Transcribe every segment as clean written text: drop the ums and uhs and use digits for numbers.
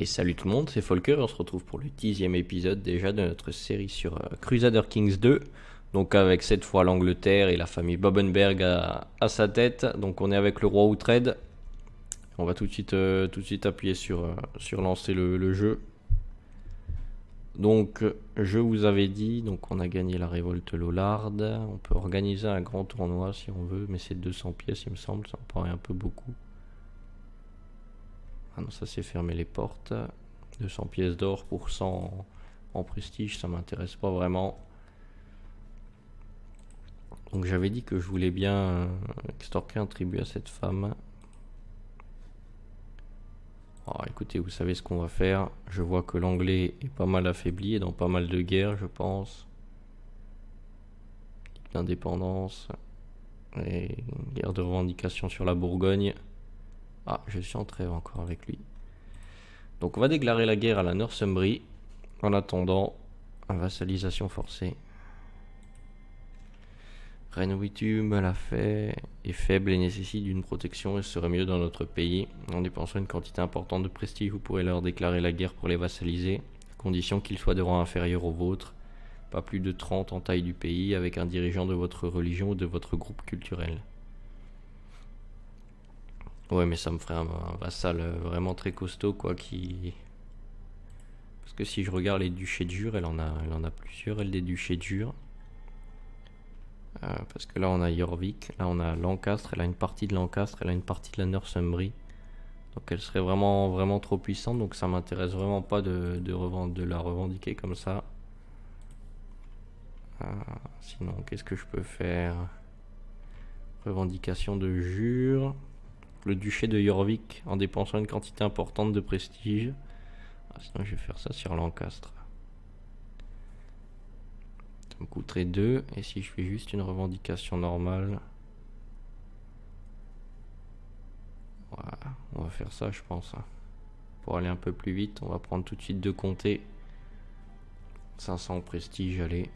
Et salut tout le monde, c'est Folker et on se retrouve pour le 10e épisode déjà de notre série sur Crusader Kings 2. Donc avec cette fois l'Angleterre et la famille Babenberg à sa tête. Donc on est avec le roi Uhtred. On va tout de suite appuyer sur lancer le jeu. Donc je vous avais dit, donc on a gagné la révolte lollarde. On peut organiser un grand tournoi si on veut, mais c'est 200 pièces il me semble, ça me paraît un peu beaucoup. Ah non, ça c'est fermer les portes. 200 pièces d'or pour 100 en prestige, ça m'intéresse pas vraiment. Donc j'avais dit que je voulais bien extorquer un tribut à cette femme. Alors écoutez, vous savez ce qu'on va faire. Je vois que l'anglais est pas mal affaibli et dans pas mal de guerres, je pense. D'indépendance et guerre de revendication sur la Bourgogne. Ah, je suis en trêve encore avec lui. Donc on va déclarer la guerre à la Northumbrie. En attendant, vassalisation forcée. Reine Withum l'a fait, est faible et nécessite une protection et serait mieux dans notre pays. En dépensant une quantité importante de prestige, vous pourrez leur déclarer la guerre pour les vassaliser, à condition qu'ils soient de rang inférieur au vôtre, pas plus de 30 en taille du pays, avec un dirigeant de votre religion ou de votre groupe culturel. Ouais, mais ça me ferait un vassal vraiment très costaud, quoi, qui... Parce que si je regarde les duchés de Jure, elle en a plusieurs, elle, des duchés de Jure. Parce que là on a Jorvik, là on a Lancastre, elle a une partie de Lancastre, elle a une partie de la Northumbrie. Donc elle serait vraiment trop puissante, donc ça m'intéresse vraiment pas de la revendiquer comme ça. Sinon qu'est-ce que je peux faire? Revendication de Jure. Le duché de Jorvik en dépensant une quantité importante de prestige. Sinon je vais faire ça sur Lancastre. Ça me coûterait 2. Et si je fais juste une revendication normale, voilà, on va faire ça je pense. Pour aller un peu plus vite, on va prendre tout de suite 2 comtés. 500 prestige, allez.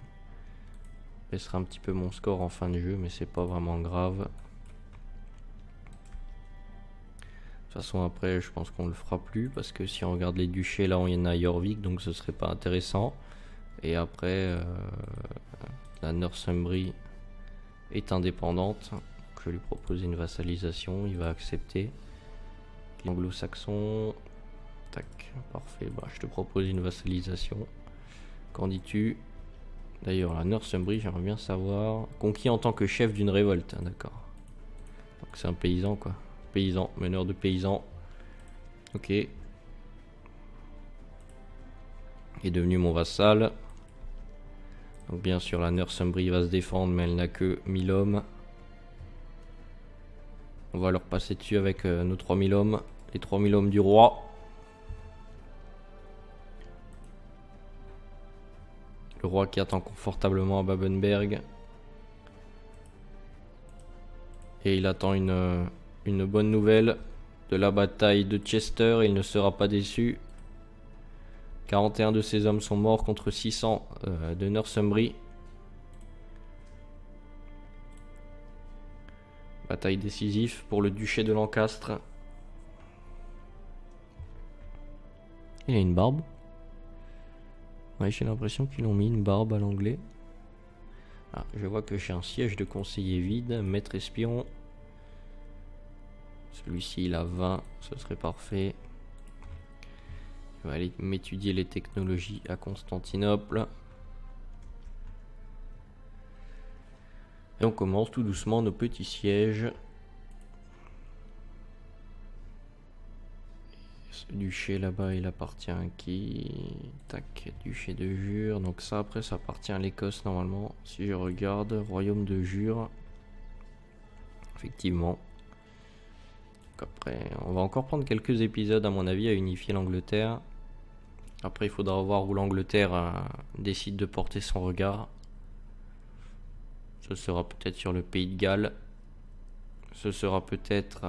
Baissera un petit peu mon score en fin de jeu, mais c'est pas vraiment grave. De toute façon après je pense qu'on le fera plus, parce que si on regarde les duchés, là on y en a Jorvik, donc ce serait pas intéressant. Et après la Northumbrie est indépendante, donc je vais lui proposer une vassalisation, il va accepter. L'anglo-saxon, tac, parfait, bah, je te propose une vassalisation. Qu'en dis-tu? D'ailleurs la Northumbrie, j'aimerais bien savoir, conquis en tant que chef d'une révolte, d'accord. Donc c'est un paysan quoi, paysan, meneur de paysans, ok. Est devenu mon vassal. Donc bien sûr la Northumbrie va se défendre, mais elle n'a que 1000 hommes. On va leur passer dessus avec nos 3000 hommes, les 3000 hommes du roi. Le roi qui attend confortablement à Babenberg. Et il attend une bonne nouvelle de la bataille de Chester, et il ne sera pas déçu. 41 de ses hommes sont morts contre 600 de Northumbrie. Bataille décisive pour le duché de Lancastre. Il a une barbe. Ouais, j'ai l'impression qu'ils ont mis une barbe à l'anglais. Ah, je vois que j'ai un siège de conseiller vide. Maître espion. Celui-ci il a 20, ce serait parfait. Je vais aller m'étudier les technologies à Constantinople. Et on commence tout doucement nos petits sièges. Ce duché là-bas, il appartient à qui? Tac, duché de Jure. Donc ça, après, ça appartient à l'Écosse normalement. Si je regarde, royaume de Jure. Effectivement. Donc après, on va encore prendre quelques épisodes à mon avis à unifier l'Angleterre. Après, il faudra voir où l'Angleterre décide de porter son regard. Ce sera peut-être sur le pays de Galles. Ce sera peut-être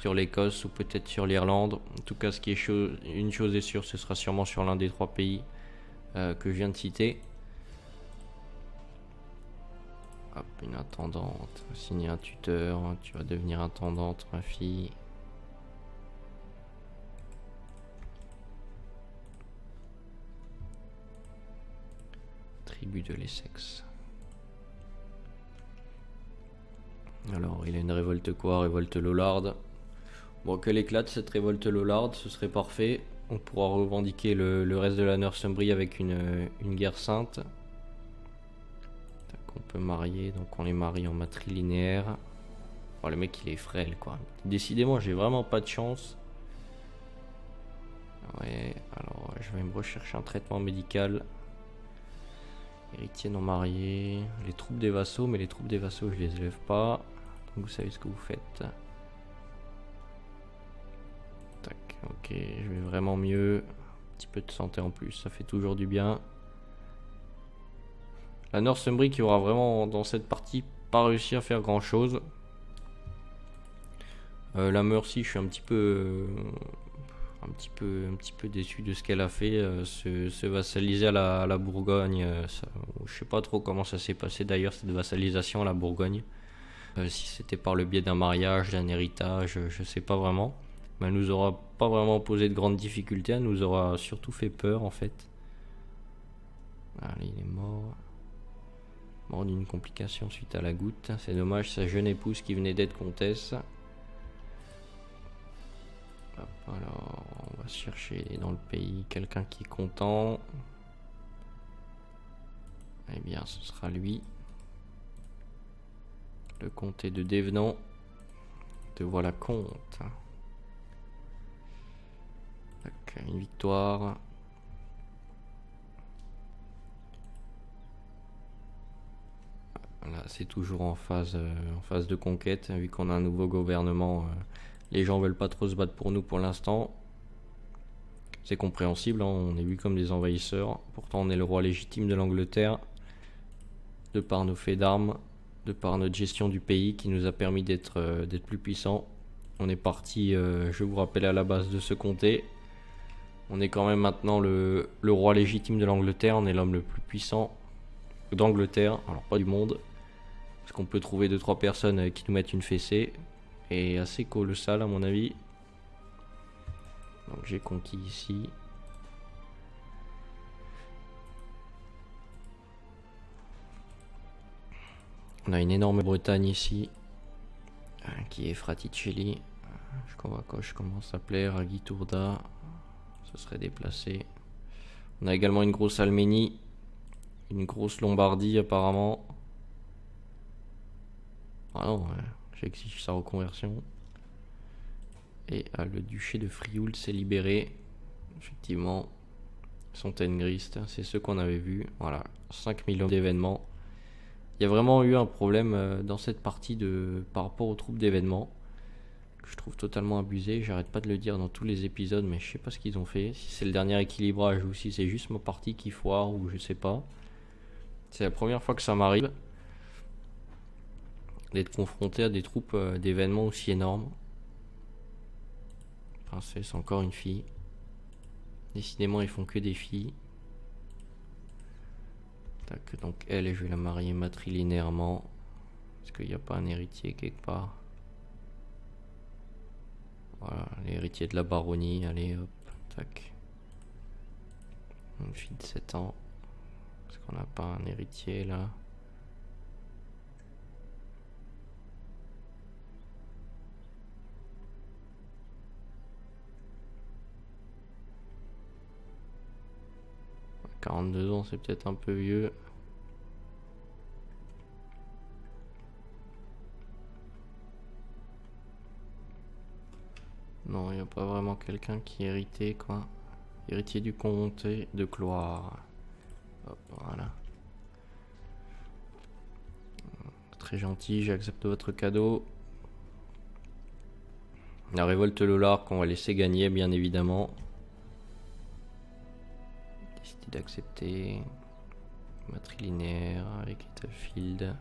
sur l'Écosse ou peut-être sur l'Irlande. En tout cas, une chose est sûre, ce sera sûrement sur l'un des 3 pays que je viens de citer. Hop, une intendante. Signer un tuteur. Tu vas devenir intendante, ma fille. tribu de l'Essex. Alors, il a une révolte quoi? Révolte Lollarde. Bon, qu'elle éclate cette révolte Lollarde, ce serait parfait. On pourra revendiquer le reste de la Northumbrie avec une guerre sainte. On peut marier, donc on les marie en matrilinéaire. Oh, le mec il est frêle quoi. Décidément, j'ai vraiment pas de chance. Ouais, alors je vais me rechercher un traitement médical. Héritier non marié. Les troupes des vassaux, mais les troupes des vassaux je les élève pas. Donc vous savez ce que vous faites. Tac, ok, je vais vraiment mieux. Un petit peu de santé en plus, ça fait toujours du bien. La Northumbrie qui aura vraiment dans cette partie pas réussi à faire grand chose. La Mercie, je suis un petit peu déçu de ce qu'elle a fait. Se vassaliser à la Bourgogne. Je sais pas trop comment ça s'est passé d'ailleurs cette vassalisation à la Bourgogne. Si c'était par le biais d'un mariage, d'un héritage, je sais pas vraiment. Mais elle nous aura pas vraiment posé de grandes difficultés. Elle nous aura surtout fait peur en fait. Allez, il est mort. Mort d'une complication suite à la goutte. C'est dommage, sa jeune épouse qui venait d'être comtesse. Hop, alors, on va chercher dans le pays quelqu'un qui est content. Eh bien, ce sera lui. Le comté de Dévenant. Te voilà comte. Donc, une victoire. Là, c'est toujours en phase de conquête. Vu qu'on a un nouveau gouvernement, les gens veulent pas trop se battre pour nous pour l'instant. C'est compréhensible, hein, on est vu comme des envahisseurs. Pourtant, on est le roi légitime de l'Angleterre. De par nos faits d'armes, de par notre gestion du pays qui nous a permis d'être plus puissants. On est parti, je vous rappelle, à la base de ce comté. On est quand même maintenant le roi légitime de l'Angleterre. On est l'homme le plus puissant d'Angleterre, alors pas du monde. Parce qu'on peut trouver 2-3 personnes qui nous mettent une fessée. Et assez colossal à mon avis. Donc j'ai conquis ici. On a une énorme Bretagne ici. Qui est Fraticelli. Je commence à plaire à Guy Tourda. Ce serait déplacé. On a également une grosse Alménie. Une grosse Lombardie apparemment. Ah non, j'exige sa reconversion. Et le duché de Frioul s'est libéré. Effectivement. Fontaine-Grist, c'est ce qu'on avait vu. Voilà, 5 millions d'événements. Il y a vraiment eu un problème dans cette partie par rapport aux troupes d'événements. Que je trouve totalement abusé. J'arrête pas de le dire dans tous les épisodes, mais je sais pas ce qu'ils ont fait. Si c'est le dernier équilibrage ou si c'est juste ma partie qui foire ou je sais pas. C'est la première fois que ça m'arrive d'être confronté à des troupes d'événements aussi énormes. Princesse, encore une fille. Décidément, ils font que des filles. Tac, donc elle, je vais la marier matrilinéairement. Est-ce qu'il n'y a pas un héritier quelque part? Voilà, l'héritier de la baronnie. Allez, hop, tac. Une fille de 7 ans. Est-ce qu'on n'a pas un héritier là? « 42 ans, c'est peut-être un peu vieux. » Non, il n'y a pas vraiment quelqu'un qui est hérité, quoi. Héritier du comté de Cloire. Hop, voilà. Très gentil, j'accepte votre cadeau. La révolte Lollard qu'on va laisser gagner, bien évidemment. Décidé d'accepter. Matrilinéaire avec Ethelfield.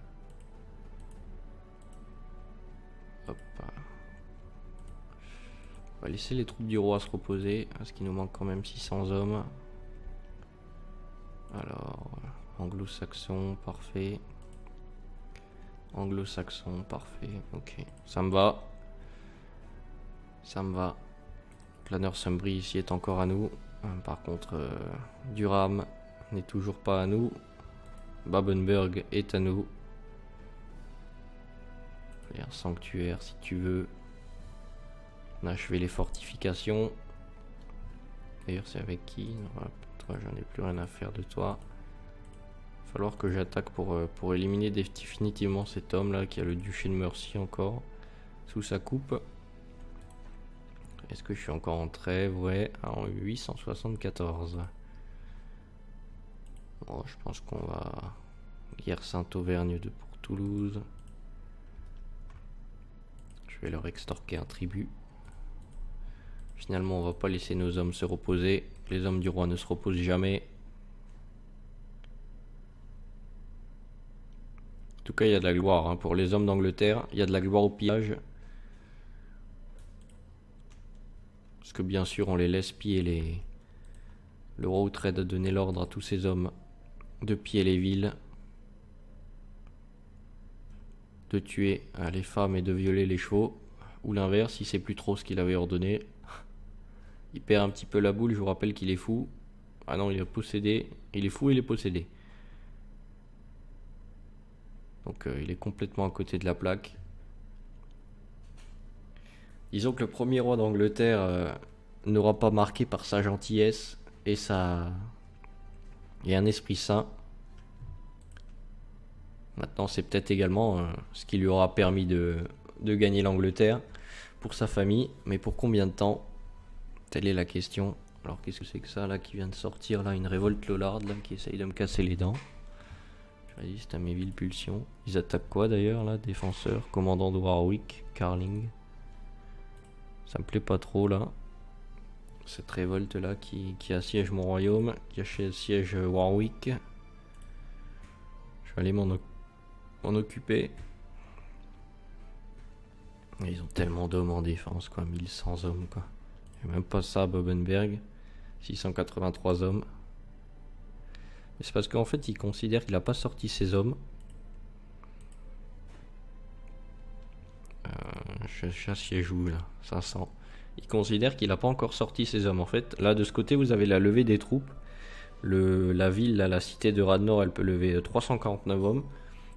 Hop. On va laisser les troupes du roi se reposer, parce qu'il nous manque quand même 600 hommes. Alors, anglo-saxon, parfait. Anglo-saxon, parfait, ok. Ça me va. Ça me va. La Northumbrie ici est encore à nous. Par contre, Durham n'est toujours pas à nous. Babenberg est à nous. Et un sanctuaire si tu veux. On a achevé les fortifications. D'ailleurs c'est avec qui? Toi j'en ai plus rien à faire de toi. Il va falloir que j'attaque pour éliminer définitivement cet homme là qui a le duché de Mercie encore sous sa coupe. Est-ce que je suis encore en trêve? Ouais, en 874. Bon, je pense qu'on va... Guerre Saint-Auvergne pour Toulouse. Je vais leur extorquer un tribut. Finalement, on va pas laisser nos hommes se reposer. Les hommes du roi ne se reposent jamais. En tout cas, il y a de la gloire hein. Pour les hommes d'Angleterre. Il y a de la gloire au pillage. Parce que bien sûr, on les laisse piller les... Le roi Oughtred a donné l'ordre à tous ses hommes de piller les villes. De tuer les femmes et de violer les chevaux. Ou l'inverse, si c'est plus trop ce qu'il avait ordonné. Il perd un petit peu la boule, je vous rappelle qu'il est fou. Ah non, il est possédé. Il est fou, il est possédé. Donc il est complètement à côté de la plaque. Disons que le premier roi d'Angleterre n'aura pas marqué par sa gentillesse et un esprit saint. Maintenant, c'est peut-être également ce qui lui aura permis de gagner l'Angleterre pour sa famille. Mais pour combien de temps? Telle est la question. Alors, qu'est-ce que c'est que ça là qui vient de sortir là? Une révolte lollarde là qui essaye de me casser les dents. Je résiste à mes viles pulsions. Ils attaquent quoi d'ailleurs là? Défenseur, commandant de Warwick, Carling. Ça me plaît pas trop là. Cette révolte là qui assiège mon royaume, qui assiège Warwick. Je vais aller m'en occuper. Et ils ont tellement d'hommes en défense quoi, 1100 hommes quoi. Et même pas ça à Babenberg. 683 hommes. Mais c'est parce qu'en fait il considère qu'il a pas sorti ses hommes. J'assiège où là? 500. Il considère qu'il n'a pas encore sorti ses hommes en fait. Là de ce côté vous avez la levée des troupes. La ville, là, la cité de Radnor, elle peut lever 349 hommes.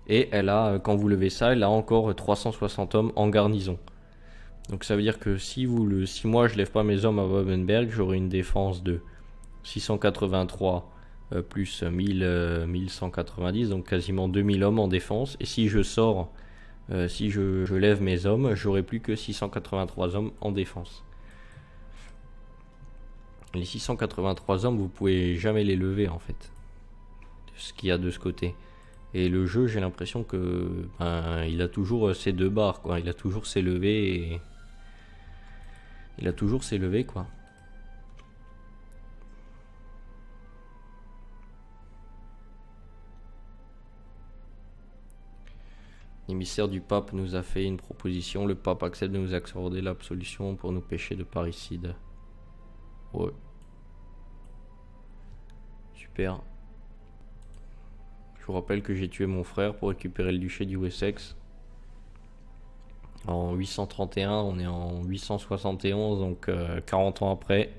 Et elle a, quand vous levez ça, elle a encore 360 hommes en garnison. Donc ça veut dire que si moi je lève pas mes hommes à Babenberg, j'aurai une défense de 683 plus 1190, donc quasiment 2000 hommes en défense. Et si je sors, si je lève mes hommes, j'aurai plus que 683 hommes en défense. Les 683 hommes, vous pouvez jamais les lever en fait. Ce qu'il y a de ce côté. Et le jeu, j'ai l'impression que il a toujours ses deux barres quoi. Il a toujours ses levées et... Il a toujours ses levées quoi. L'émissaire du pape nous a fait une proposition. Le pape accepte de nous accorder l'absolution pour nos péchés de parricide. Ouais. Super. Je vous rappelle que j'ai tué mon frère pour récupérer le duché du Wessex. En 831, on est en 871, donc 40 ans après.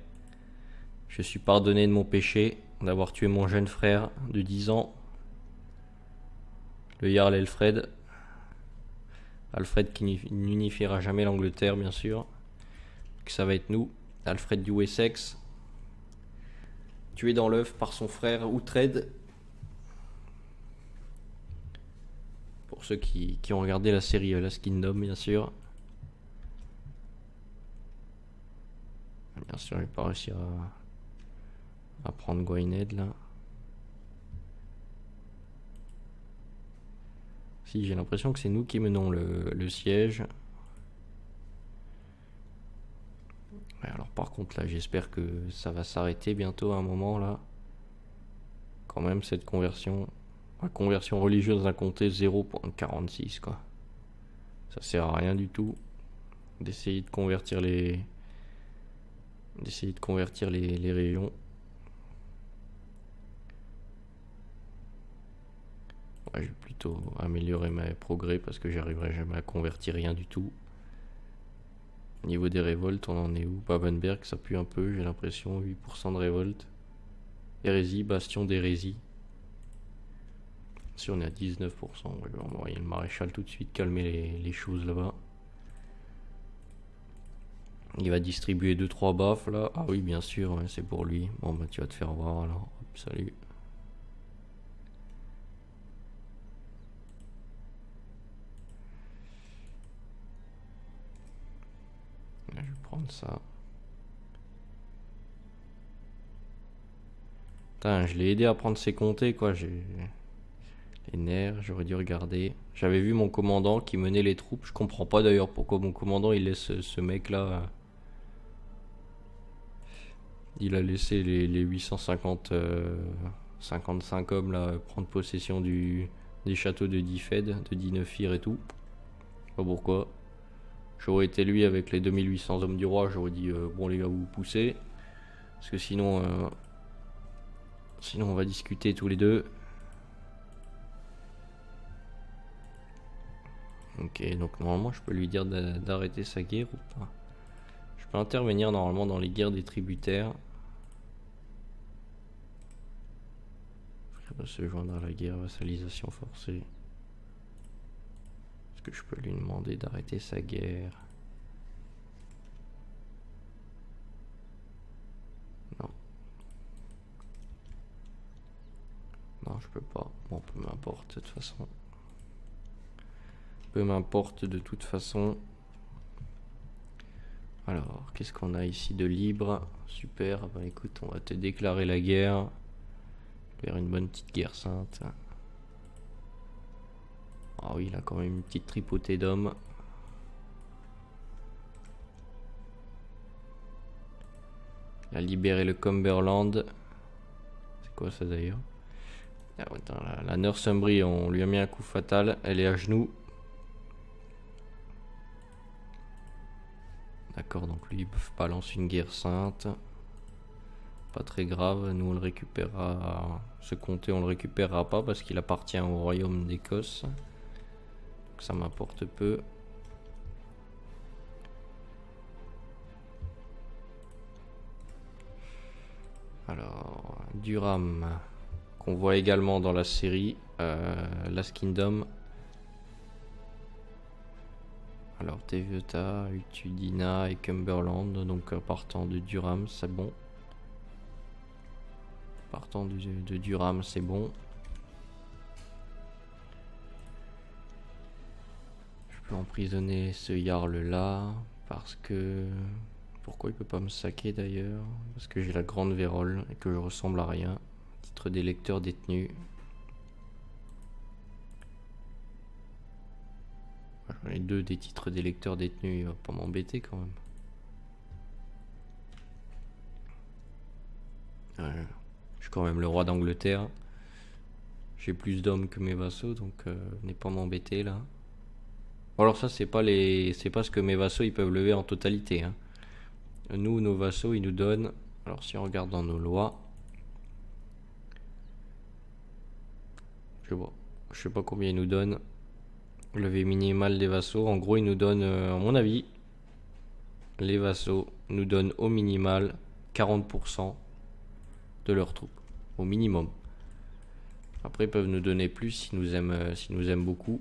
Je suis pardonné de mon péché d'avoir tué mon jeune frère de 10 ans. Le Jarl Alfred. Alfred qui n'unifiera jamais l'Angleterre, bien sûr. Donc ça va être nous. Alfred du Wessex. Tué dans l'œuf par son frère Oughtred. Pour ceux qui ont regardé la série Last Kingdom, bien sûr. Bien sûr, j'ai pas réussi à prendre Gwynedd là. Si, j'ai l'impression que c'est nous qui menons le siège. Ouais, alors par contre là, j'espère que ça va s'arrêter bientôt à un moment là. Quand même cette conversion. La conversion religieuse d'un comté 0.46 quoi. Ça sert à rien du tout d'essayer de convertir les régions. Ouais, je vais plutôt améliorer mes progrès parce que j'arriverai jamais à convertir rien du tout. Au niveau des révoltes, on en est où? Babenberg, ça pue un peu, j'ai l'impression. 8% de révolte. Hérésie, bastion d'hérésie. Si on est à 19%, on va envoyer le maréchal tout de suite calmer les choses là-bas. Il va distribuer 2-3 baffes là. Ah oui, bien sûr, ouais, c'est pour lui. Bon, bah tu vas te faire voir alors. Hop, salut. Je vais prendre ça. Putain, je l'ai aidé à prendre ses comtés, quoi. J'ai les nerfs, j'aurais dû regarder. J'avais vu mon commandant qui menait les troupes. Je comprends pas d'ailleurs pourquoi mon commandant il laisse ce mec là. Il a laissé les 850 55 hommes là prendre possession des châteaux de Difed, de Dinefir et tout. Pas pourquoi. J'aurais été lui avec les 2800 hommes du roi, j'aurais dit bon les gars vous poussez. Parce que sinon on va discuter tous les deux. Ok, donc normalement je peux lui dire d'arrêter sa guerre ou pas. Je peux intervenir normalement dans les guerres des tributaires. Il va se joindre à la guerre vassalisation forcée. Est-ce que je peux lui demander d'arrêter sa guerre? Non. Non, je peux pas. Bon, peu m'importe de toute façon. Peu m'importe de toute façon. Alors, qu'est-ce qu'on a ici de libre? Super, bah écoute, on va te déclarer la guerre. Faire une bonne petite guerre sainte. Ah oui, il a quand même une petite tripotée d'hommes. Il a libéré le Cumberland. C'est quoi ça d'ailleurs? Ah, attends, la Northumbrie, on lui a mis un coup fatal. Elle est à genoux. D'accord, donc lui il balance une guerre sainte. Pas très grave, nous on le récupérera. Ce comté on le récupérera pas parce qu'il appartient au royaume d'Écosse. Donc ça m'importe peu. Alors, Durham, qu'on voit également dans la série Last Kingdom. Alors Teviota, Utudina et Cumberland, donc partant de Durham, c'est bon. Partant de Durham, c'est bon. Je peux emprisonner ce Jarl là, parce que... Pourquoi il peut pas me saquer d'ailleurs? Parce que j'ai la grande vérole et que je ressemble à rien. Titre d'électeur détenu. J'en ai deux des titres d'électeur détenus, il va pas m'embêter quand même. Ouais. Je suis quand même le roi d'Angleterre. J'ai plus d'hommes que mes vassaux, donc venez pas m'embêter là. Alors ça c'est pas ce que mes vassaux ils peuvent lever en totalité. Hein. Nous, nos vassaux, ils nous donnent. Alors si on regarde dans nos lois, je sais pas combien ils nous donnent. Levé minimal des vassaux. En gros, ils nous donnent, à mon avis, les vassaux nous donnent au minimal 40% de leurs troupes. Au minimum. Après, ils peuvent nous donner plus s'ils nous aiment beaucoup.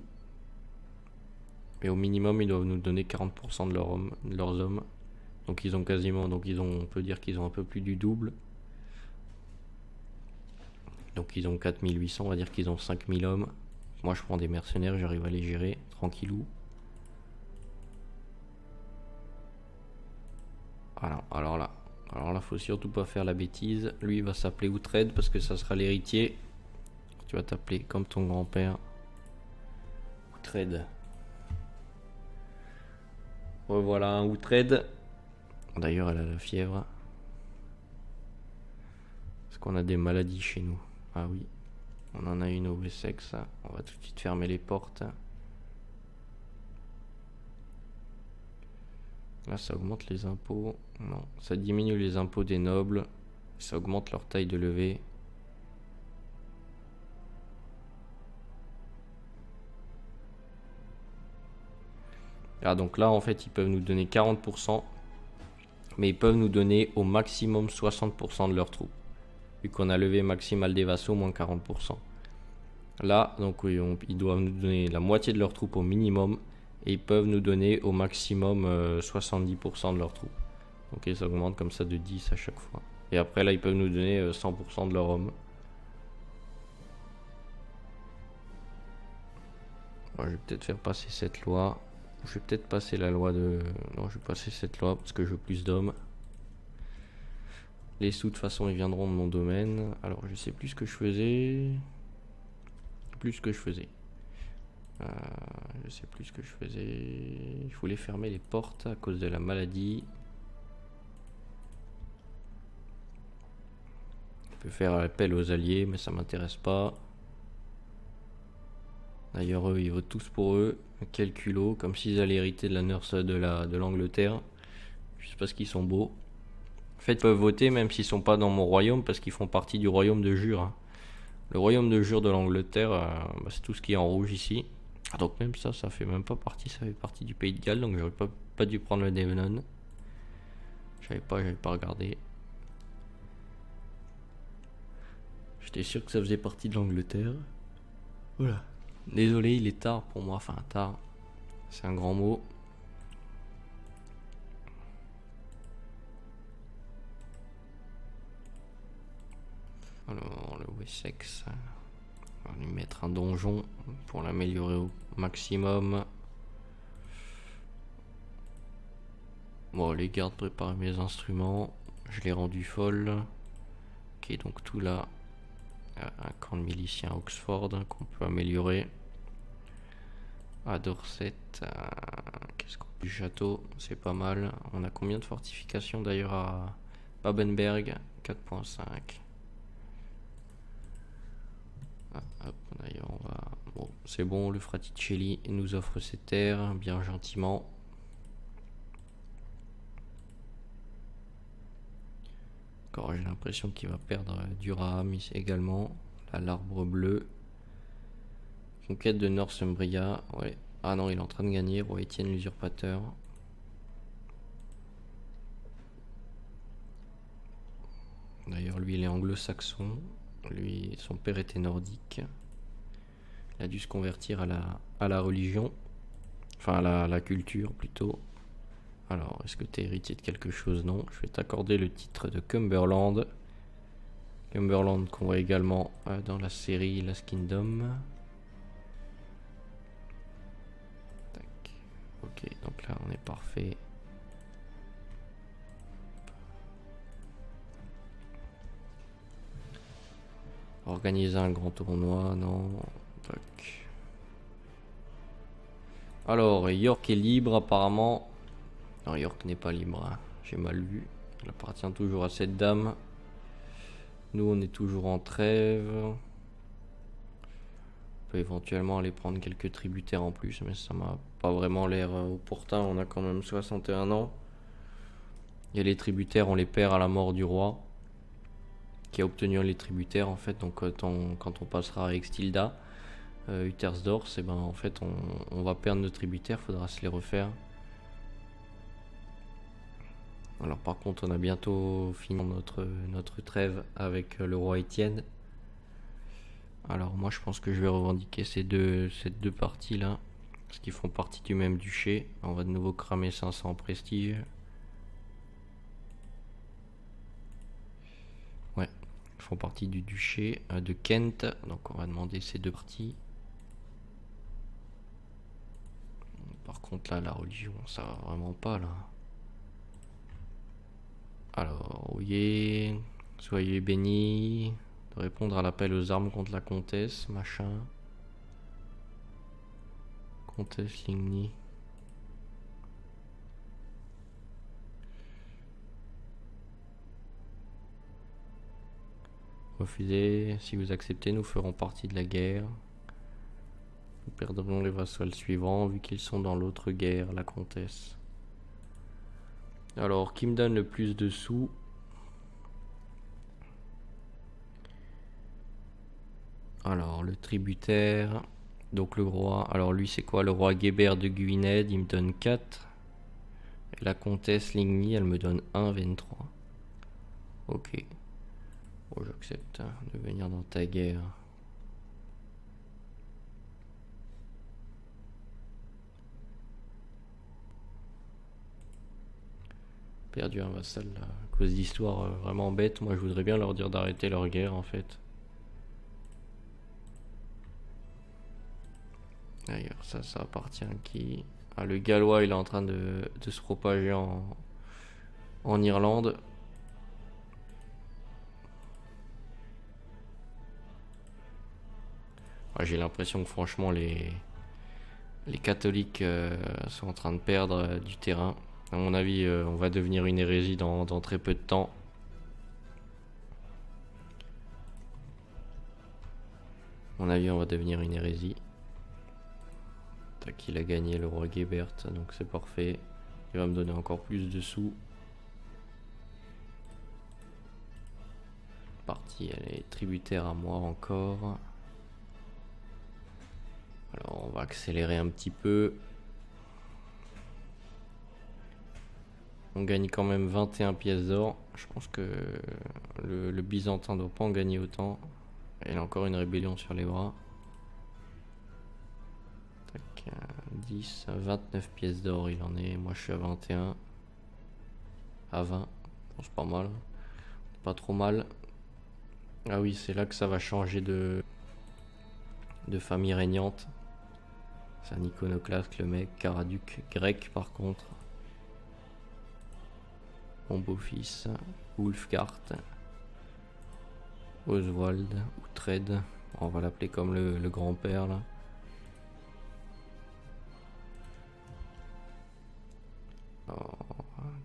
Mais au minimum, ils doivent nous donner 40% de leurs hommes. Donc ils ont quasiment, on peut dire qu'ils ont un peu plus du double. Donc ils ont 4800, on va dire qu'ils ont 5000 hommes. Moi je prends des mercenaires, j'arrive à les gérer, tranquillou. Alors là, faut surtout pas faire la bêtise. Lui il va s'appeler Uhtred parce que ça sera l'héritier. Tu vas t'appeler comme ton grand-père. Uhtred. Voilà un Uhtred. D'ailleurs elle a la fièvre. Est-ce qu'on a des maladies chez nous? Ah oui. On en a une au Wessex. On va tout de suite fermer les portes. Là ça augmente les impôts. Non, ça diminue les impôts des nobles. Ça augmente leur taille de levée. Ah donc là en fait ils peuvent nous donner 40%. Mais ils peuvent nous donner au maximum 60% de leurs troupes. Vu qu'on a levé maximal des vassaux, moins 40%. Là, donc oui, ils doivent nous donner la moitié de leurs troupes au minimum. Et ils peuvent nous donner au maximum 70% de leurs troupes. Ok, ça augmente comme ça de 10 à chaque fois. Et après là, ils peuvent nous donner 100% de leurs hommes. Moi, je vais peut-être faire passer cette loi. Je vais peut-être passer la loi de... Non, je vais passer cette loi parce que je veux plus d'hommes. Les sous, de toute façon, ils viendront de mon domaine. Alors, je sais plus ce que je faisais. Plus ce que je faisais. Je sais plus ce que je faisais. Je voulais fermer les portes à cause de la maladie. Je peux faire appel aux alliés, mais ça m'intéresse pas. D'ailleurs, eux, ils votent tous pour eux. Quel culot, comme s'ils allaient hériter de la nurse de l'Angleterre. Juste parce qu'ils sont beaux. En fait, ils peuvent voter même s'ils sont pas dans mon royaume parce qu'ils font partie du royaume de Jure. Hein. Le royaume de Jure de l'Angleterre, c'est tout ce qui est en rouge ici. Donc même ça fait même pas partie, ça fait partie du pays de Galles, donc j'aurais pas dû prendre le Devon. J'avais pas regardé. J'étais sûr que ça faisait partie de l'Angleterre. Voilà. Désolé, il est tard pour moi, enfin tard. C'est un grand mot. Alors, le Wessex, on va lui mettre un donjon pour l'améliorer au maximum. Bon, les gardes préparent mes instruments. Je l'ai rendu folle. Ok, donc tout là. Un camp de miliciens à Oxford qu'on peut améliorer. À Dorset, qu'est-ce qu'on du château, c'est pas mal. On a combien de fortifications d'ailleurs à Babenberg? 4.5. D'ailleurs, on va. Bon, c'est bon, le Fraticelli nous offre ses terres, bien gentiment. Encore, j'ai l'impression qu'il va perdre Durham également. Là, l'arbre bleu. Conquête de Northumbria, ouais. Ah non, il est en train de gagner, roi Étienne l'usurpateur. D'ailleurs, lui, il est anglo-saxon. Lui, son père était nordique. Il a dû se convertir à la religion. Enfin, à la culture, plutôt. Alors, est-ce que tu es héritier de quelque chose? Non. Je vais t'accorder le titre de Cumberland. Cumberland qu'on voit également dans la série Last Kingdom. Tac. Ok, donc là, on est parfait. Organiser un grand tournoi, non. Tac. Alors, York est libre apparemment. Non, York n'est pas libre. Hein. J'ai mal vu. Il appartient toujours à cette dame. Nous, on est toujours en trêve. On peut éventuellement aller prendre quelques tributaires en plus, mais ça m'a pas vraiment l'air opportun. On a quand même 61 ans. Et les tributaires, on les perd à la mort du roi, qui a obtenu les tributaires en fait. Donc quand on passera avec Stilda, Uttersdorf, et ben en fait on va perdre nos tributaires, faudra se les refaire. Alors par contre on a bientôt fini notre trêve avec le roi Étienne. Alors moi je pense que je vais revendiquer ces deux parties là, parce qu'ils font partie du même duché. On va de nouveau cramer 500 prestige. Ouais, ils font partie du duché de Kent, donc on va demander ces deux parties. Par contre là la religion ça va vraiment pas là. Alors oui, soyez bénis de répondre à l'appel aux armes contre la comtesse, machin. Comtesse Ligny. Refusez, si vous acceptez, nous ferons partie de la guerre. Nous perdrons les vassals suivants vu qu'ils sont dans l'autre guerre, la comtesse. Alors, qui me donne le plus de sous? Alors, le tributaire. Donc, le roi. Alors, lui, c'est quoi? Le roi Guébert de Guined, il me donne 4. Et la comtesse Ligny, elle me donne 1,23. Ok. Bon, j'accepte de venir dans ta guerre. perdu un vassal là, à cause d'histoires vraiment bêtes. Moi je voudrais bien leur dire d'arrêter leur guerre en fait. D'ailleurs ça appartient à qui? Ah, le Gallois il est en train de se propager en Irlande. Ah, j'ai l'impression que franchement les catholiques sont en train de perdre du terrain. À mon avis, on va devenir une hérésie dans très peu de temps. À mon avis, on va devenir une hérésie. Tac, il a gagné le roi Gebert, donc c'est parfait. Il va me donner encore plus de sous. Partie, elle est tributaire à moi encore. Alors, on va accélérer un petit peu. On gagne quand même 21 pièces d'or. Je pense que le Byzantin ne doit pas en gagner autant. Il a encore une rébellion sur les bras. Tac, 10, 29 pièces d'or il en est. Moi je suis à 21. À 20. C'est pas mal. Pas trop mal. Ah oui, c'est là que ça va changer de famille régnante. C'est un iconoclaste le mec. Caraduc grec par contre. Mon beau-fils, Wulfgard, Oswald, Uhtred, on va l'appeler comme le grand-père là. Oh,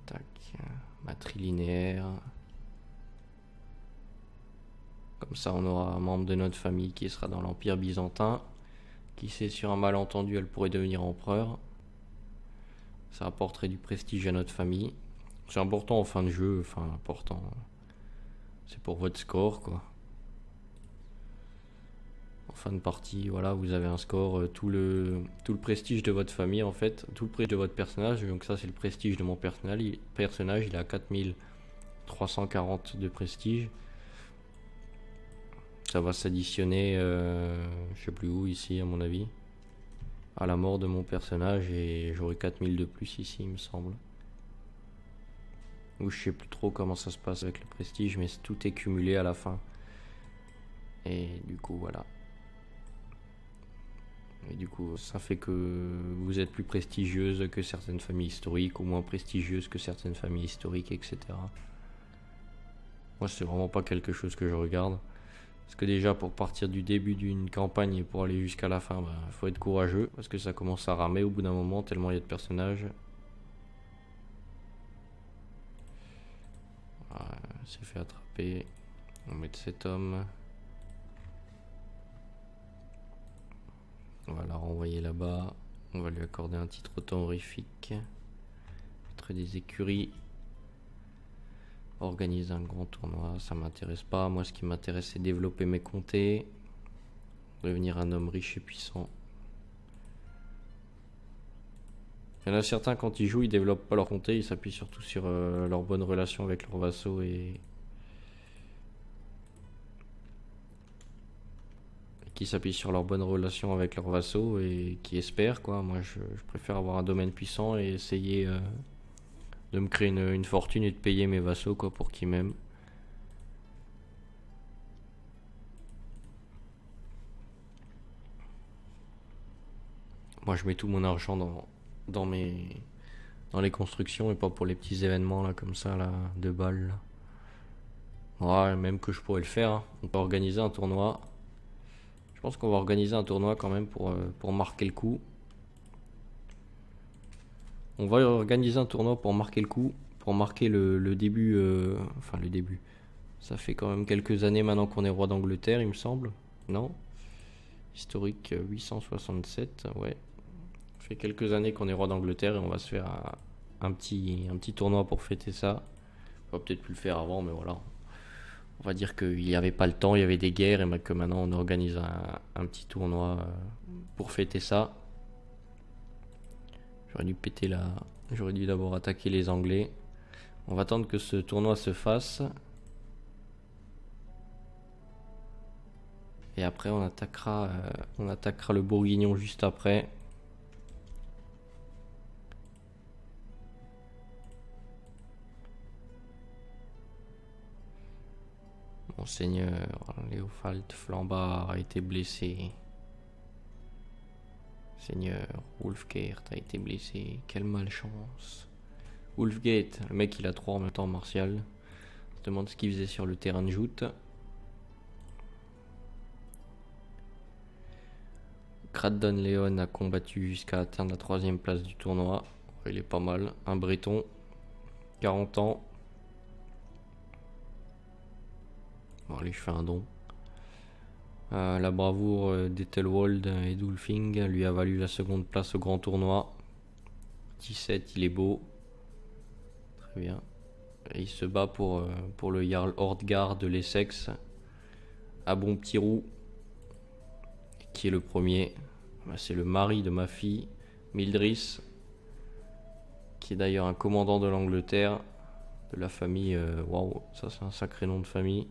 tac, matrilinéaire. Comme ça on aura un membre de notre famille qui sera dans l'Empire byzantin. Qui sait, sur un malentendu elle pourrait devenir empereur. Ça apporterait du prestige à notre famille. C'est important en fin de jeu, enfin important. C'est pour votre score quoi. En fin de partie, voilà, vous avez un score, tout le prestige de votre famille en fait, tout le prestige de votre personnage. Donc ça c'est le prestige de mon personnage, il a 4340 de prestige. Ça va s'additionner, je sais plus où ici à mon avis, à la mort de mon personnage et j'aurai 4000 de plus ici il me semble. Ou je sais plus trop comment ça se passe avec le prestige, mais tout est cumulé à la fin. Et du coup voilà. Et du coup ça fait que vous êtes plus prestigieuse que certaines familles historiques, ou moins prestigieuses que certaines familles historiques, etc. Moi c'est vraiment pas quelque chose que je regarde. Parce que déjà pour partir du début d'une campagne et pour aller jusqu'à la fin, faut être courageux. Parce que ça commence à ramer au bout d'un moment tellement il y a de personnages. s'est fait attraper. On va mettre cet homme. On va la renvoyer là-bas. On va lui accorder un titre honorifique. Mettre des écuries. Organiser un grand tournoi, ça m'intéresse pas. Moi, ce qui m'intéresse, c'est développer mes comtés. Devenir un homme riche et puissant. Il y en a certains, quand ils jouent, ils développent pas leur comté. Ils s'appuient surtout sur leur bonne relation avec leurs vassaux et qui s'appuient sur leur bonne relation avec leurs vassaux et qui espèrent, quoi. Moi, je préfère avoir un domaine puissant et essayer de me créer une fortune et de payer mes vassaux, quoi, pour qu'ils m'aiment. Moi, je mets tout mon argent dans les constructions et pas pour les petits événements là comme ça là, de balles là. Ouais, même que je pourrais le faire, hein. On peut organiser un tournoi. Je pense qu'on va organiser un tournoi quand même pour marquer le coup. On va organiser un tournoi pour marquer le coup, pour marquer le début, enfin le début. Ça fait quand même quelques années maintenant qu'on est roi d'Angleterre, il me semble. Non? Historique 867, ouais. Ça fait quelques années qu'on est roi d'Angleterre et on va se faire un petit tournoi pour fêter ça. On va peut-être plus le faire avant, mais voilà. On va dire qu'il n'y avait pas le temps, il y avait des guerres et que maintenant on organise un petit tournoi pour fêter ça. J'aurais dû d'abord attaquer les Anglais. On va attendre que ce tournoi se fasse. Et après on attaquera le Bourguignon juste après. Monseigneur Léopold Flambard a été blessé. Seigneur Wulfgert a été blessé. Quelle malchance. Wulfgate, le mec il a 3 en même temps martial. On se demande ce qu'il faisait sur le terrain de joute. Craddon Léon a combattu jusqu'à atteindre la 3ème place du tournoi. Il est pas mal. Un breton, 40 ans. Bon allez, je fais un don. La bravoure d'Ethelwold et d'Ulfing lui a valu la 2ème place au grand tournoi. 17, il est beau. Très bien. Et il se bat pour le Jarl Hordgard de l'Essex. À bon petit roux. Qui est le premier? C'est le mari de ma fille, Mildris. Qui est d'ailleurs un commandant de l'Angleterre. De la famille... Waouh, ça c'est un sacré nom de famille.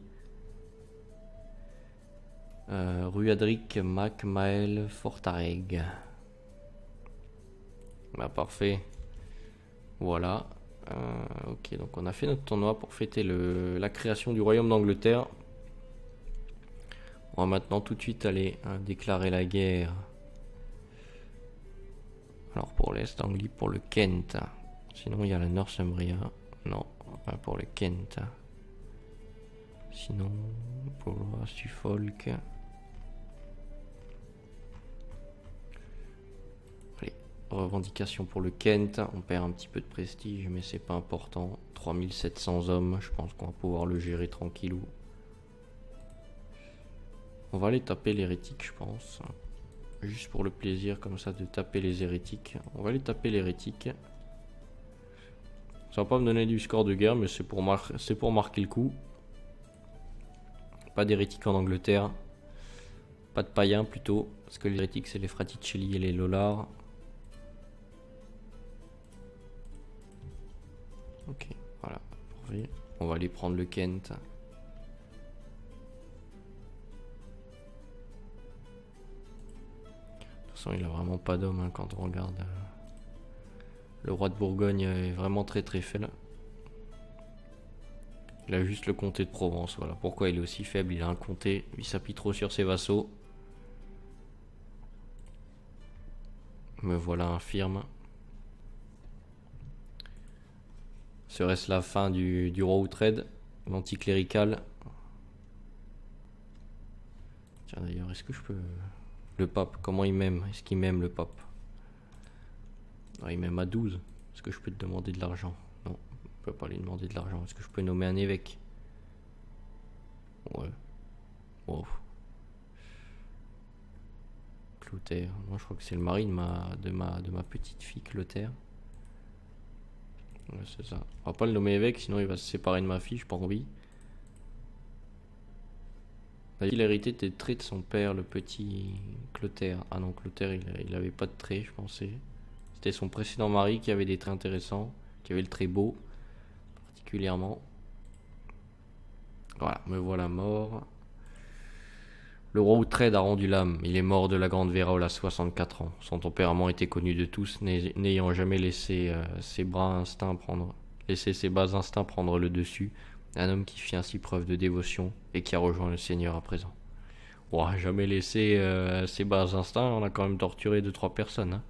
Ruadric Mac Mael Fortareg. Bah parfait. Voilà. Ok, donc on a fait notre tournoi pour fêter la création du royaume d'Angleterre. On va maintenant tout de suite aller déclarer la guerre. Alors pour l'Est Anglie, pour le Kent. Sinon il y a la Northumbria. Non, pas pour le Kent. Sinon pour le Suffolk. Allez, revendication pour le Kent. On perd un petit peu de prestige, mais c'est pas important. 3700 hommes, je pense qu'on va pouvoir le gérer tranquillou. On va aller taper l'hérétique, je pense. Juste pour le plaisir comme ça de taper les hérétiques. On va aller taper l'hérétique. Ça va pas me donner du score de guerre, mais c'est pour marquer le coup. Pas d'hérétiques en Angleterre. Pas de païens plutôt. Parce que les hérétiques c'est les Fraticelli et les Lollards. Ok, voilà. On va aller prendre le Kent. Il a vraiment pas d'homme hein, quand on regarde. Le roi de Bourgogne est vraiment très très faible. Il a juste le comté de Provence. Voilà pourquoi il est aussi faible. Il a un comté. Il s'appuie trop sur ses vassaux. Me voilà infirme. Serait-ce la fin du roi Outrade, l'anticlérical? Tiens d'ailleurs, est-ce que je peux... Le pape, comment il m'aime? Est-ce qu'il m'aime le pape? Il m'aime à 12. Est-ce que je peux te demander de l'argent? Non, je peux pas lui demander de l'argent. Est-ce que je peux nommer un évêque? Ouais. Wow. Clotaire. Moi je crois que c'est le mari de ma petite fille Clotaire. Ouais, c'est ça. On va pas le nommer évêque, sinon il va se séparer de ma fille, j'ai pas envie. Il a hérité des traits de son père, le petit Clotaire. Ah non, Clotaire, il avait pas de traits, je pensais. C'était son précédent mari qui avait des traits intéressants, qui avait le trait beau, particulièrement. Voilà, me voilà mort. Le roi Outrade a rendu l'âme. Il est mort de la Grande Vérole à 64 ans. Son tempérament était connu de tous, n'ayant jamais laissé ses bas instincts prendre le dessus. Un homme qui fit ainsi preuve de dévotion et qui a rejoint le Seigneur à présent. Ouah, jamais laissé ses bas instincts, on a quand même torturé 2-3 personnes. Hein.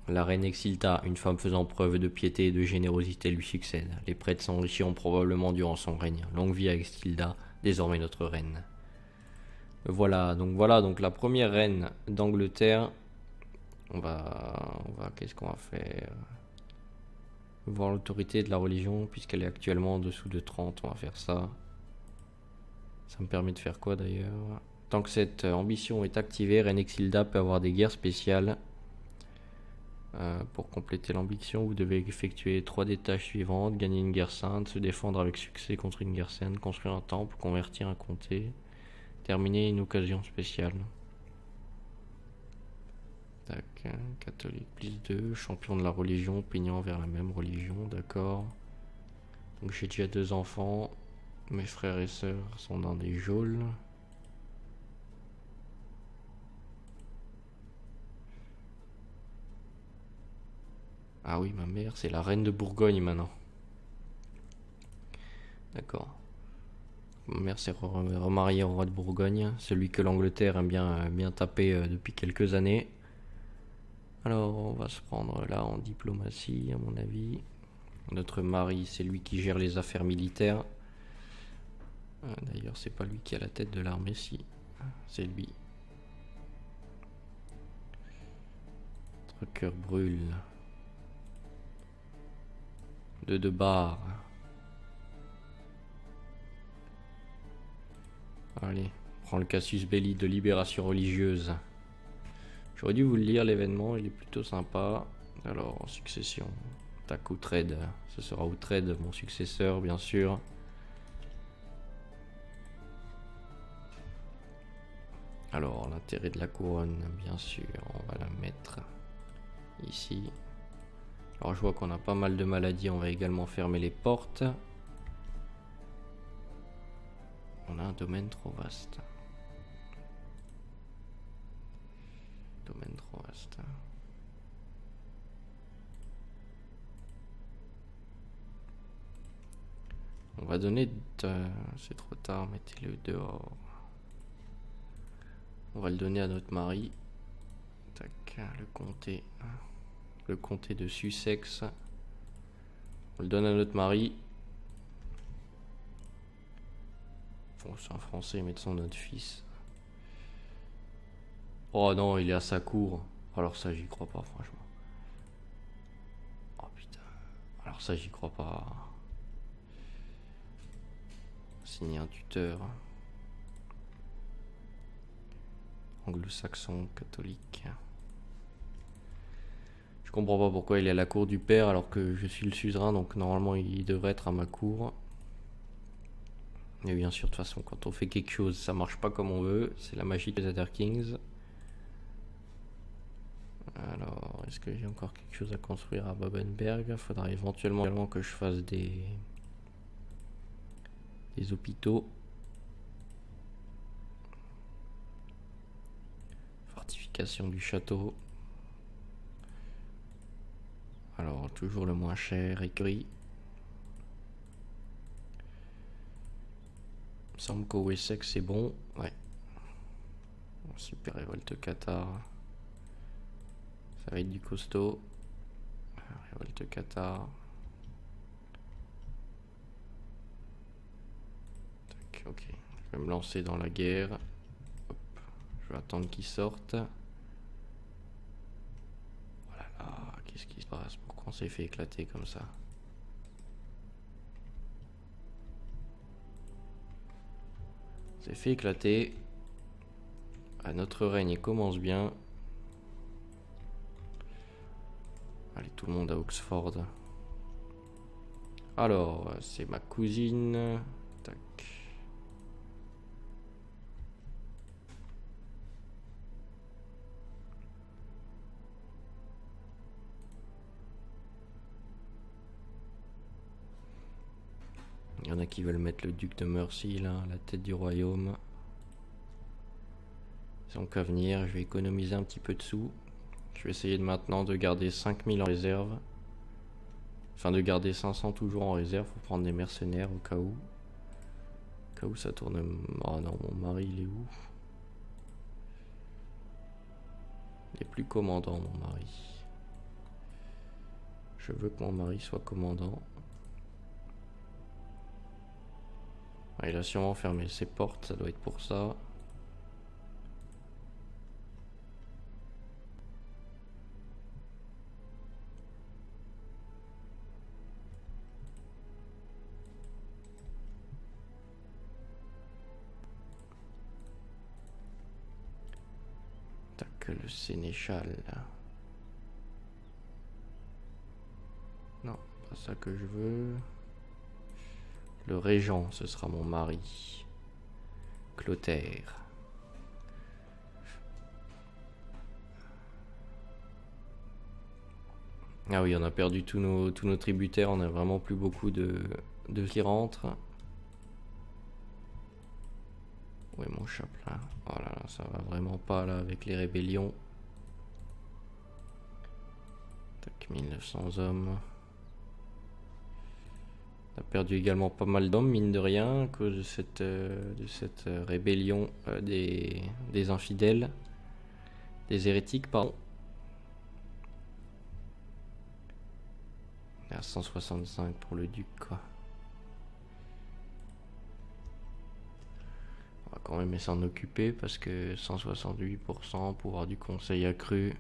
La reine Exilda, une femme faisant preuve de piété et de générosité, lui succède. Les prêtres s'enrichiront probablement durant son règne. Longue vie à Exilda, désormais notre reine. Voilà donc la première reine d'Angleterre. Qu'est-ce qu'on va faire? Voir l'autorité de la religion, puisqu'elle est actuellement en dessous de 30, on va faire ça. Ça me permet de faire quoi d'ailleurs? Tant que cette ambition est activée, Reine Exilda peut avoir des guerres spéciales. Pour compléter l'ambition, vous devez effectuer 3 des tâches suivantes: gagner une guerre sainte, se défendre avec succès contre une guerre sainte, construire un temple, convertir un comté, terminer une occasion spéciale. Tac, catholique plus 2, champion de la religion, peignant vers la même religion, d'accord. Donc j'ai déjà 2 enfants, mes frères et sœurs sont dans des geôles. Ah oui, ma mère, c'est la reine de Bourgogne maintenant. D'accord. Ma mère s'est remariée au roi de Bourgogne, celui que l'Angleterre aime bien taper depuis quelques années. Alors on va se prendre là en diplomatie à mon avis. Notre mari, c'est lui qui gère les affaires militaires. D'ailleurs, c'est pas lui qui a la tête de l'armée, si. C'est lui. Notre cœur brûle. De barre. Allez, prends le casus belli de libération religieuse. J'aurais dû vous le lire, l'événement, il est plutôt sympa. Alors, en succession, tac, Uhtred. Ce sera Uhtred, mon successeur, bien sûr. Alors, l'intérêt de la couronne, bien sûr, on va la mettre ici. Alors, je vois qu'on a pas mal de maladies, on va également fermer les portes. On a un domaine trop vaste. Domaine trop vaste. On va donner... c'est trop tard, mettez-le dehors. On va le donner à notre mari. Tac, le comté. Le comté de Sussex. On le donne à notre mari. Bon, c'est un français, mettons notre fils. Oh non, il est à sa cour. Alors ça, j'y crois pas, franchement. Oh putain. Alors ça, j'y crois pas. Signer un tuteur. Anglo-saxon, catholique. Je comprends pas pourquoi il est à la cour du père alors que je suis le suzerain, donc normalement il devrait être à ma cour. Mais bien sûr, de toute façon, quand on fait quelque chose, ça marche pas comme on veut. C'est la magie des Ether Kings. Alors, est-ce que j'ai encore quelque chose à construire à Babenberg? Faudra éventuellement que je fasse des hôpitaux. Fortification du château. Alors, toujours le moins cher, écrit. Il me semble qu'au Wessex c'est bon. Ouais. Super révolte Qatar. Ça va être du costaud. Révolte Qatar. Tac, ok. Je vais me lancer dans la guerre. Hop. Je vais attendre qu'ils sortent. Oh là là, qu'est-ce qui se passe? Pourquoi on s'est fait éclater comme ça? On s'est fait éclater. Ah, notre règne commence bien. Allez, tout le monde à Oxford. Alors, c'est ma cousine. Tac. Il y en a qui veulent mettre le duc de Mercy là, à la tête du royaume. Ils ont qu'à venir, je vais économiser un petit peu de sous. Je vais essayer de maintenant de garder 5000 en réserve. Enfin de garder 500 toujours en réserve pour prendre des mercenaires au cas où. Au cas où ça tourne... Oh non, mon mari il est où? Il est plus commandant mon mari. Je veux que mon mari soit commandant. Ah, il a sûrement fermé ses portes, ça doit être pour ça. Tac, le sénéchal. Non, pas ça que je veux. Le régent, ce sera mon mari. Clotaire. Ah oui, on a perdu tous nos tributaires, on a vraiment plus beaucoup de qui rentrent. Où est mon chapelain? Oh là là, ça va vraiment pas là avec les rébellions. Tac, 1900 hommes. On a perdu également pas mal d'hommes, mine de rien, à cause de cette rébellion des infidèles, des hérétiques, pardon. On est à 165 pour le duc, quoi. On va quand même s'en occuper parce que 168%, pouvoir du conseil accru.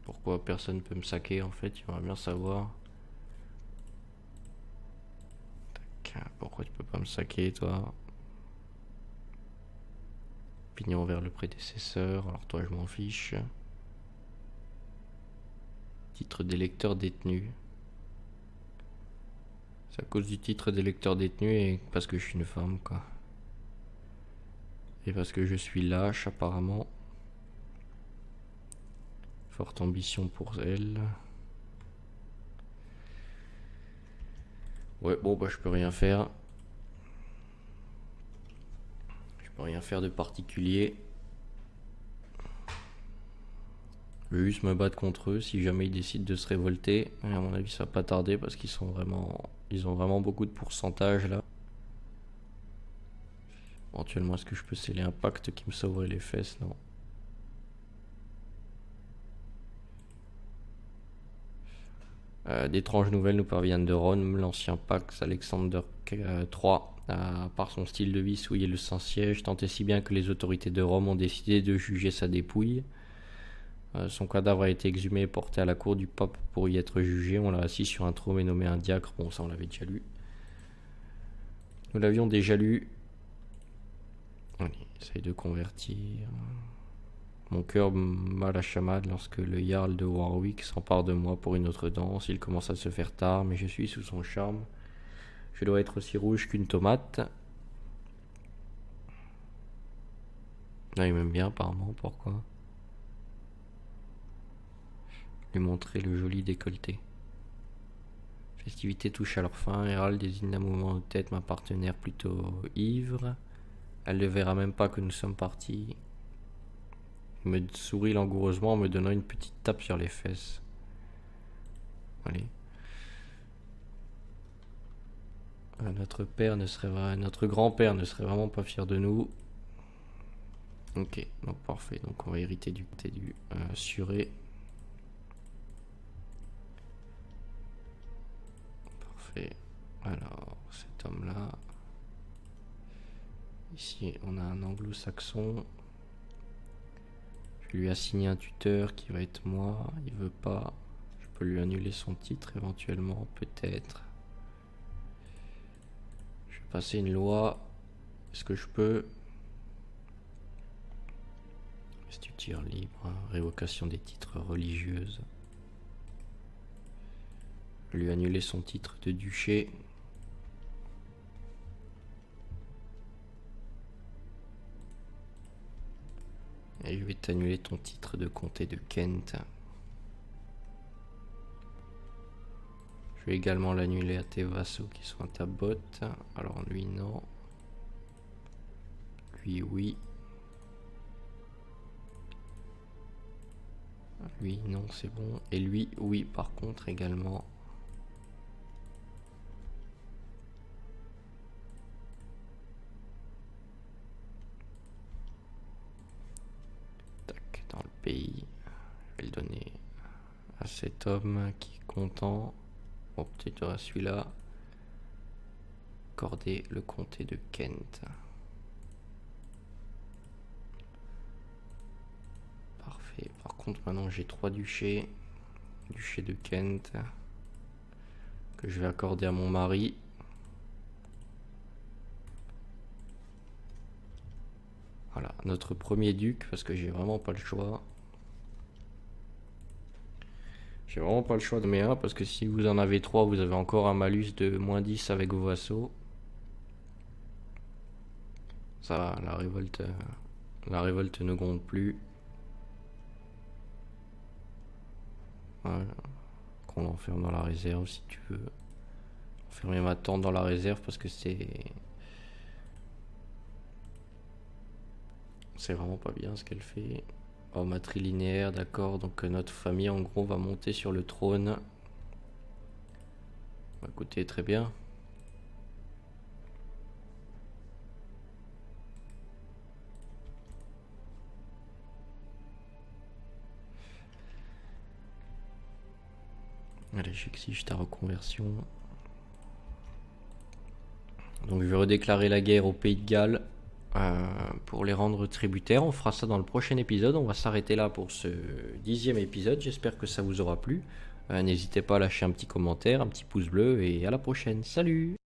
Pourquoi personne peut me saquer en fait, j'aimerais bien savoir. Tac, pourquoi tu peux pas me saquer toi? Opinion vers le prédécesseur, alors toi je m'en fiche. Titre d'électeur détenu. C'est à cause du titre d'électeur détenu et parce que je suis une femme quoi. Et parce que je suis lâche apparemment. Forte ambition pour elle. Ouais bon bah je peux rien faire. Je peux rien faire de particulier. Je vais juste me battre contre eux si jamais ils décident de se révolter. Et à mon avis ça va pas tarder parce qu'ils sont vraiment. Ils ont vraiment beaucoup de pourcentage là. Éventuellement est-ce que je peux sceller un pacte qui me sauverait les fesses? Non. D'étranges nouvelles nous parviennent de Rome. L'ancien Pax Alexander III a, par son style de vie, souillé le Saint-Siège, tant et si bien que les autorités de Rome ont décidé de juger sa dépouille. Son cadavre a été exhumé et porté à la cour du pape pour y être jugé. On l'a assis sur un trône et nommé un diacre. Bon, ça on l'avait déjà lu. Nous l'avions déjà lu. Allez, essaye de convertir. Mon cœur bat la chamade lorsque le Jarl de Warwick s'empare de moi pour une autre danse. Il commence à se faire tard, mais je suis sous son charme. Je dois être aussi rouge qu'une tomate. Là, il m'aime bien apparemment, pourquoi? Lui montrer le joli décolleté. Festivités touchent à leur fin. Hérald désigne d'un mouvement de tête ma partenaire plutôt ivre. Elle ne verra même pas que nous sommes partis. Il me sourit langoureusement en me donnant une petite tape sur les fesses. Allez. Notre grand-père ne serait vraiment pas fier de nous. Ok, donc parfait. Donc on va hériter du côté du Suré. Parfait. Alors, cet homme-là. Ici, on a un anglo-saxon. Je lui ai assigné un tuteur qui va être moi. Il veut pas. Je peux lui annuler son titre éventuellement, peut-être. Je vais passer une loi. Est-ce que je peux? Investiture libre, révocation des titres religieuses. Je vais lui annuler son titre de duché. Et je vais t'annuler ton titre de comté de Kent. Je vais également l'annuler à tes vassaux qui sont à ta botte. Alors lui non. Lui oui. Lui non c'est bon. Et lui oui par contre également. Tac, dans le pays. Je vais le donner à cet homme qui est content. Bon, peut-être à celui-là. Accorder le comté de Kent. Parfait. Par contre, maintenant j'ai 3 duchés. Duché de Kent. Que je vais accorder à mon mari. Voilà, notre premier duc, parce que j'ai vraiment pas le choix. J'ai vraiment pas le choix de mes 1 parce que si vous en avez 3, vous avez encore un malus de moins 10 avec vos vassaux. Ça, la révolte ne compte plus. Voilà. Qu'on l'enferme dans la réserve si tu veux. Enfermer ma tante dans la réserve parce que c'est vraiment pas bien ce qu'elle fait. Oh, matrilinéaire, d'accord. Donc notre famille en gros va monter sur le trône. Bah écoutez, très bien. Allez, j'exige ta reconversion. Donc je vais redéclarer la guerre au Pays de Galles pour les rendre tributaires. On fera ça dans le prochain épisode. On va s'arrêter là pour ce 10e épisode. J'espère que ça vous aura plu. N'hésitez pas à lâcher un petit commentaire, un petit pouce bleu et à la prochaine. Salut!